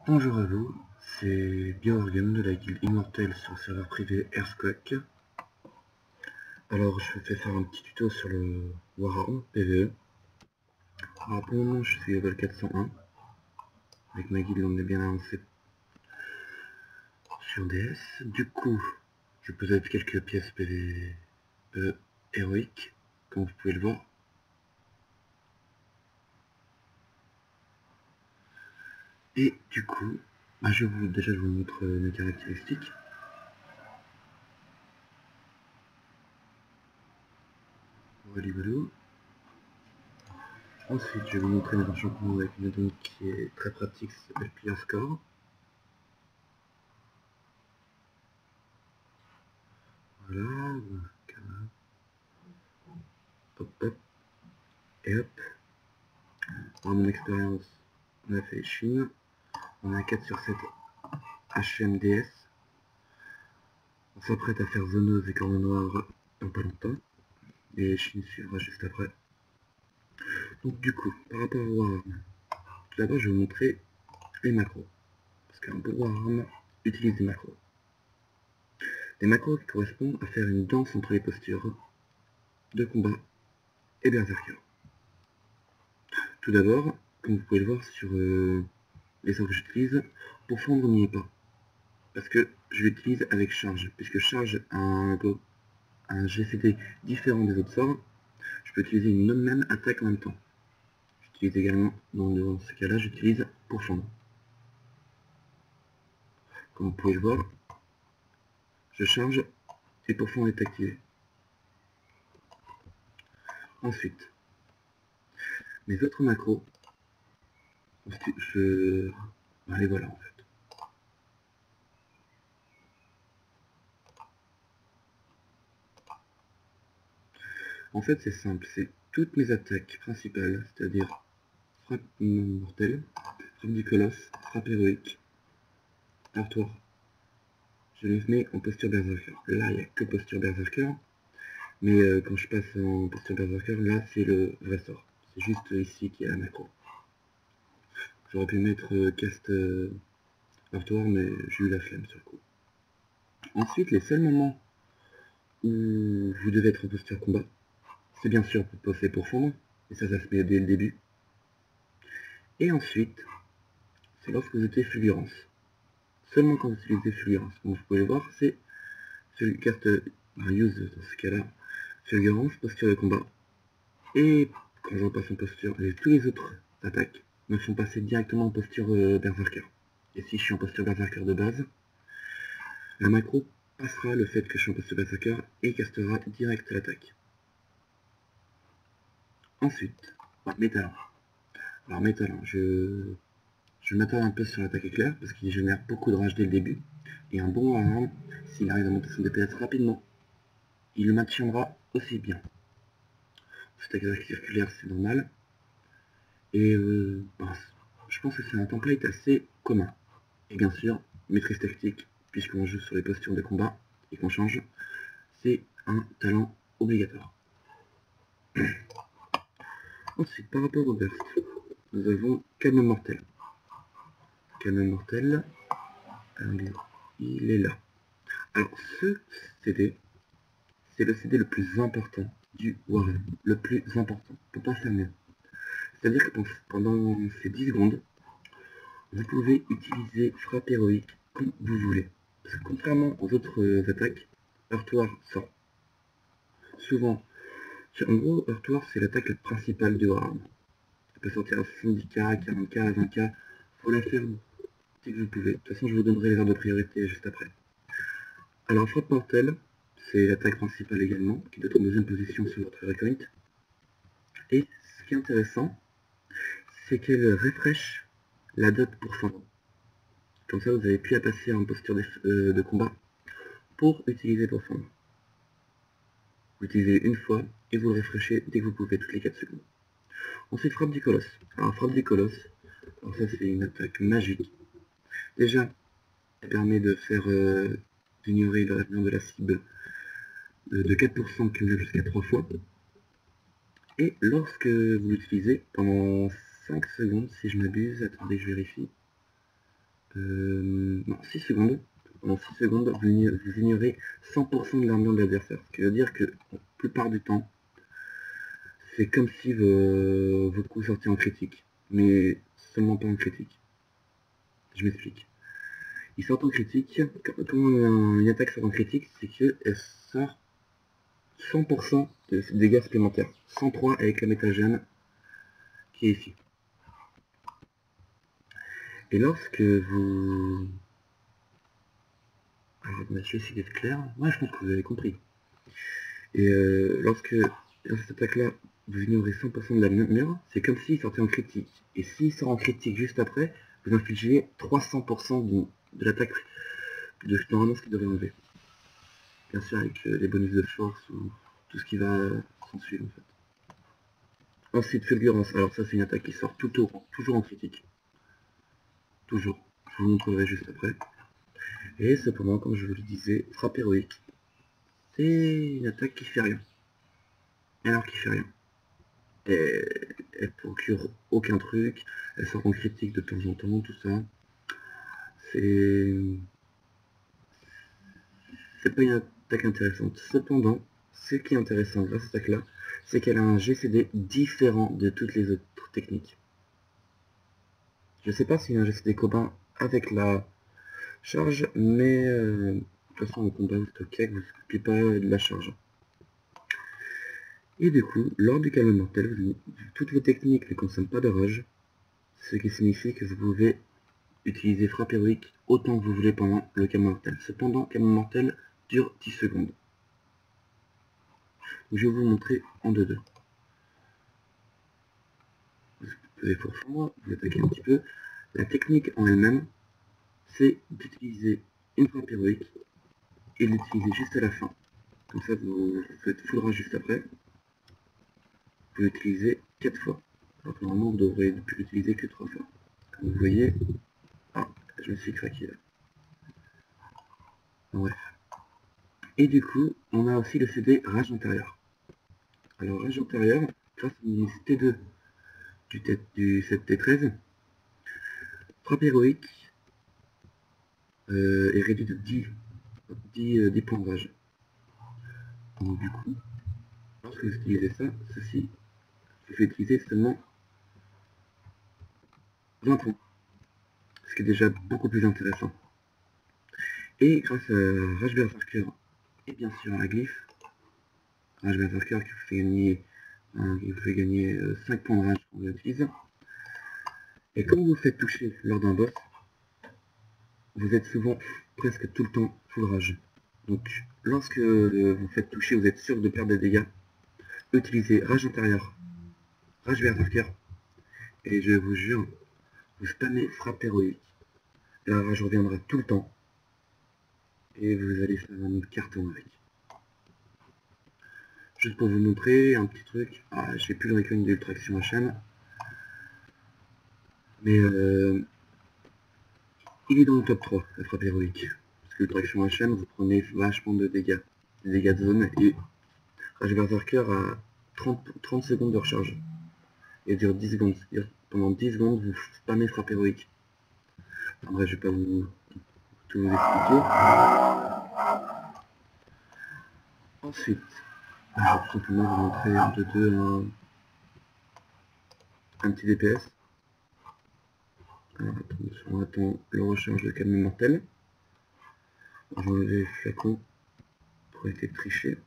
Bonjour à vous, c'est Bjorgen de la guilde Immortelle sur le serveur privé Earthquake. Alors je vais faire un petit tuto sur le Warhammer PvE. Alors pour le moment je suis level 401. Avec ma guilde on est bien avancé sur DS. Du coup je possède quelques pièces PvE héroïques, comme vous pouvez le voir. Et du coup, je vous montre mes caractéristiques. Voilà. Ensuite, je vais vous montrer mes enchantements avec une add-on qui est très pratique, qui s'appelle Pierre Score. Voilà, hop, hop, et hop. Dans mon expérience, on a fait Chine, on a 4 sur 7 HMDS. On s'apprête à faire Zoneuse et Corne Noire dans pas longtemps, et Chine suivra juste après. Donc du coup, par rapport au Warhammer, tout d'abord je vais vous montrer les macros, parce qu'un bon Warhammer utilise des macros. Des macros qui correspondent à faire une danse entre les postures de combat et berserker. Tout d'abord, comme vous pouvez le voir sur les sorts que j'utilise, pour fondre on n'y est pas. Parce que je l'utilise avec charge, puisque charge a un GCD différent des autres sorts, je peux utiliser une même attaque en même temps. J'utilise également, dans ce cas-là, j'utilise pour fondre. Comme vous pouvez le voir, je charge et pour fondre est activé. Ensuite, mes autres macros, les voilà en fait. En fait, c'est simple, c'est toutes mes attaques principales, c'est-à-dire frappe mortelle, frappe du colosse, frappe héroïque, heurtoir. Je les mets en posture berserker. Là, il n'y a que posture berserker, mais quand je passe en posture berserker, là, c'est le vrai sort. C'est juste ici qu'il y a la macro. J'aurais pu mettre cast heurtoir, mais j'ai eu la flemme sur le coup. Ensuite, les seuls moments où vous devez être en posture combat, c'est bien sûr pour passer pour fondre, et ça se met dès le début. Et ensuite, c'est lorsque vous utilisez fulgurance. Seulement quand vous utilisez fulgurance. Comme vous pouvez le voir, c'est cast use dans ce cas-là, fulgurance, posture de combat. Et quand je repasse en posture, tous les autres attaques me font passer directement en posture berserker. Et si je suis en posture berserker de base, la macro passera le fait que je suis en posture berserker et castera direct l'attaque. Ensuite, mes talents. Alors mes talents, je m'attends un peu sur l'attaque éclair parce qu'il génère beaucoup de rage dès le début. Et un bon Warhammer, s'il arrive à monter son DPS rapidement, il le maintiendra aussi bien. Cette attaque circulaire, c'est normal. Et je pense que c'est un template assez commun. Et bien sûr, maîtrise tactique, puisqu'on joue sur les postures de combat et qu'on change, c'est un talent obligatoire. Ensuite, par rapport au burst, nous avons Calme Mortel. Calme Mortel, il est là. Alors, ce CD, c'est le CD le plus important du Warhammer. Le plus important. On peut pas faire mieux. C'est-à-dire que pendant ces 10 secondes, vous pouvez utiliser frappe héroïque comme vous voulez. Parce que contrairement aux autres attaques, heurtoir sort souvent. En gros, heurtoir c'est l'attaque principale du Warhammer. Elle peut sortir à 70k, 40k, 20k. Faut la faire dès que vous pouvez. De toute façon, je vous donnerai les ordres de priorité juste après. Alors, frappe mortelle, c'est l'attaque principale également, qui doit être en deuxième position sur votre recruit. Et ce qui est intéressant, c'est qu'elle refresh la dot pour fondre. Comme ça, vous n'avez plus à passer en posture de combat pour utiliser pour fondre. Vous l'utilisez une fois et vous le refreshez dès que vous pouvez, toutes les 4 secondes. Ensuite, frappe du colosse. Alors, frappe du colosse, alors ça c'est une attaque magique. Déjà, elle permet de faire d'ignorer le revenu de la cible de 4% cumulable jusqu'à 3 fois. Et lorsque vous l'utilisez pendant 5 secondes, si je m'abuse, attendez, je vérifie. non, 6 secondes. Pendant 6 secondes, vous ignorez 100% de l'armure de l'adversaire. Ce qui veut dire que, la plupart du temps, c'est comme si votre coup sortait en critique. Mais seulement pas en critique. Je m'explique. Il sort en critique. Comment une attaque sort en critique, c'est qu'elle sort 100% de dégâts supplémentaires. 103 avec la métagène qui est ici. Et lorsque vous... Alors, je vais essayer d'être clair. Ouais, je pense que vous avez compris. Et lorsque dans cette attaque-là, vous ignorez 100% de la mur, c'est comme s'il sortait en critique. Et s'il sort en critique juste après, vous infligez 300% de l'attaque de normalement ce qu'il devrait enlever. Bien sûr avec les bonus de force ou tout ce qui va s'en suivre en fait. Ensuite, fulgurance. Alors ça c'est une attaque qui sort toujours en critique. Toujours. Je vous montrerai juste après. Et cependant, comme je vous le disais, frappe héroïque. C'est une attaque qui fait rien. Alors qui fait rien. Et elle procure aucun truc, elle sort en critique de temps en temps, tout ça. C'est pas une attaque intéressante. Cependant, ce qui est intéressant dans cette attaque-là, c'est qu'elle a un GCD différent de toutes les autres techniques. Je sais pas s'il y a un GCD commun avec la charge, mais de toute façon, au combat, vous stockez, vous ne s'occupez pas de la charge. Et du coup, lors du calme mortel, toutes vos techniques ne consomment pas de rage, ce qui signifie que vous pouvez utiliser frappe héroïque autant que vous voulez pendant le calme mortel. Cependant, calme mortel dure 10 secondes. Je vais vous montrer en 2-2. Vous pouvez pour moi, vous attaquer un petit peu. La technique en elle-même, c'est d'utiliser une frappe héroïque et l'utiliser juste à la fin. Comme ça, vous faites full rage juste après. Vous l'utilisez 4 fois. Alors que normalement, vous devrez ne plus l'utiliser que 3 fois. Comme vous voyez, ah, je me suis craqué là. Bref. Et du coup, on a aussi le CD Rage intérieur. Alors, Rage intérieur, grâce au bonus T2 du set T13, frappe héroïque est réduite de 10 points de rage. Donc du coup, lorsque vous utilisez ça, ceci, vous fait utiliser seulement 20 points. Ce qui est déjà beaucoup plus intéressant. Et grâce à Rage Berserker et bien sûr à la glyphe, Rage Berserker qui vous fait gagner 5 points de rage quand vous l'utilisez. Et quand vous vous faites toucher lors d'un boss, vous êtes souvent presque tout le temps full rage. Donc lorsque vous faites toucher, vous êtes sûr de perdre des dégâts, utilisez Rage intérieur, Rage Berserker, et je vous jure, vous spammez frappe héroïque. La rage reviendra tout le temps, et vous allez faire un carton avec. Juste pour vous montrer un petit truc, j'ai plus le recon de l'ultraction HM, mais il est dans le top 3, la frappe héroïque. Parce que l'ultraction HM, vous prenez vachement de dégâts, des dégâts de zone, et Rage Berserker a 30 secondes de recharge. Et dure 10 secondes, c'est-à-dire pendant 10 secondes, vous spammez frappe héroïque. En vrai, je vais pas tout vous expliquer. Ensuite, je vais tout simplement vous montrer un petit DPS. Alors attention, on attend le recharge de calme mortel. On va enlever le flacon pour éviter de tricher.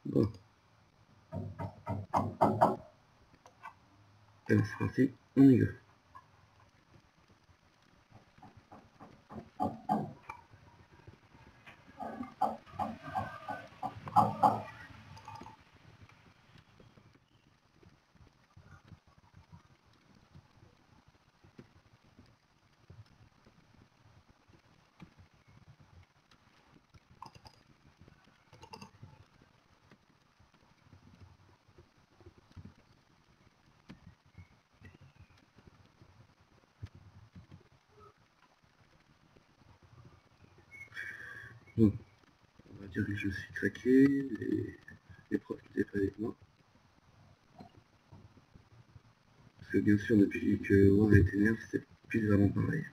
Bon. Et c'est parti, on y va. Donc, on va dire que je suis craqué, les profs qui étaient pas avec moi. Parce que bien sûr, depuis que War a été nerf, c'est puisse vraiment travailler.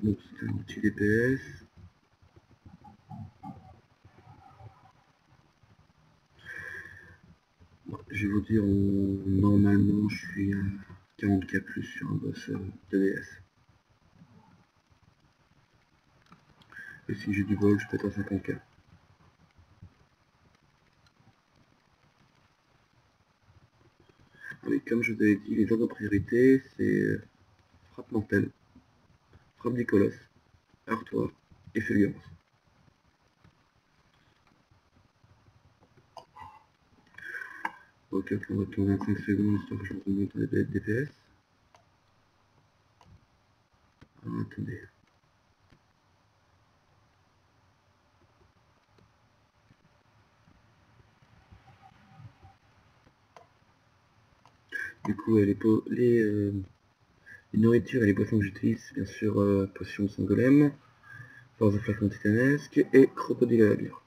Donc c'est un outil DPS. Bon, je vais vous dire, normalement je suis à 40k plus sur un boss de DS. Et si j'ai du bol, je peux être à 50k. Oui, comme je vous avais dit, les ordres de priorité, c'est frappe mortelle, frappe du colosse, heurtoir et fulgurance. Ok, on va tourner 25 secondes histoire que je remonte les DPS. Ah, attendez. Du coup, les nourritures et les poissons que j'utilise, c'est bien sûr potion de sang golem, force de flacon titanesque et crocodile à la bière.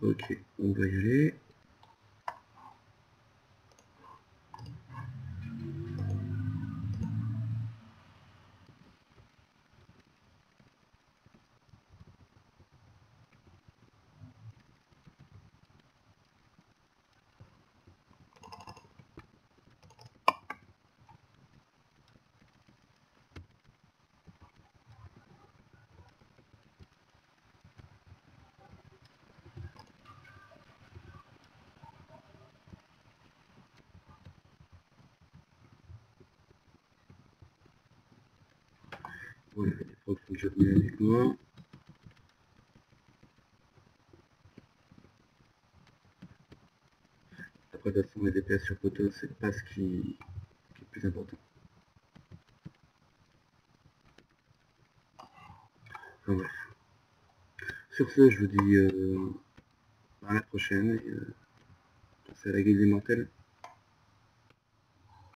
Ok, on va y aller. Voilà, les procs sont déjà venus avec moi. Après, de toute façon, les DPS sur poteau, c'est pas ce qui est le plus important. Enfin, bref. Sur ce, je vous dis à la prochaine. Et, pensez à la guilde immortelle.